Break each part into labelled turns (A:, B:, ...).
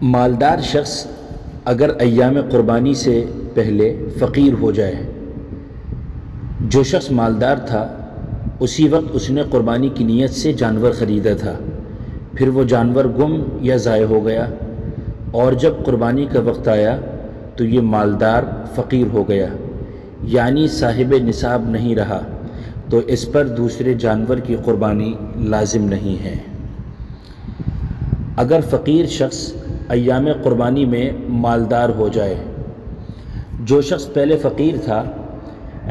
A: مالدار شخص اگر ایام قربانی سے پہلے فقیر ہو جائے، جو شخص مالدار تھا اسی وقت اس نے قربانی کی نیت سے جانور خریدا تھا، پھر وہ جانور گم یا ضائع ہو گیا اور جب قربانی کا وقت آیا تو یہ مالدار فقیر ہو گیا، یعنی صاحب نصاب نہیں رہا، تو اس پر دوسرے جانور کی قربانی لازم نہیں ہے۔ اگر فقیر شخص ایام قربانی میں مالدار ہو جائے، جو شخص پہلے فقیر تھا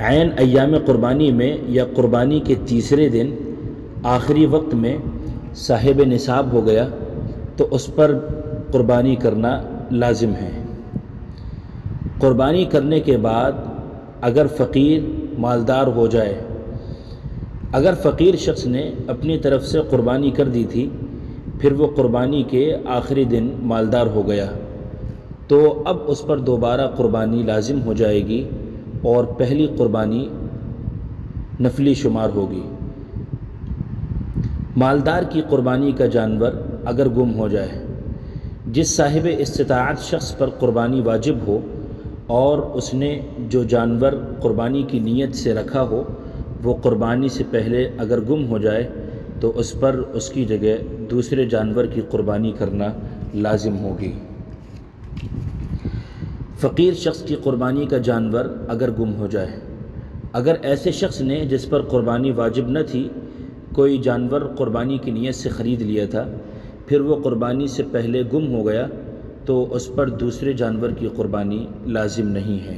A: عین ایام قربانی میں یا قربانی کے تیسرے دن آخری وقت میں صاحب نصاب ہو گیا تو اس پر قربانی کرنا لازم ہے۔ قربانی کرنے کے بعد اگر فقیر مالدار ہو جائے، اگر فقیر شخص نے اپنی طرف سے قربانی کر دی تھی پھر وہ قربانی کے آخری دن مالدار ہو گیا تو اب اس پر دوبارہ قربانی لازم ہو جائے گی اور پہلی قربانی نفلی شمار ہوگی۔ مالدار کی قربانی کا جانور اگر گم ہو جائے، جس صاحب استطاعت شخص پر قربانی واجب ہو اور اس نے جو جانور قربانی کی نیت سے رکھا ہو وہ قربانی سے پہلے اگر گم ہو جائے تو اس پر اس کی جگہ دوسرے جانور کی قربانی کرنا لازم ہوگی۔ فقیر شخص کی قربانی کا جانور اگر گم ہو جائے، اگر ایسے شخص نے جس پر قربانی واجب نہ تھی کوئی جانور قربانی کی نیت سے خرید لیا تھا پھر وہ قربانی سے پہلے گم ہو گیا تو اس پر دوسرے جانور کی قربانی لازم نہیں ہے۔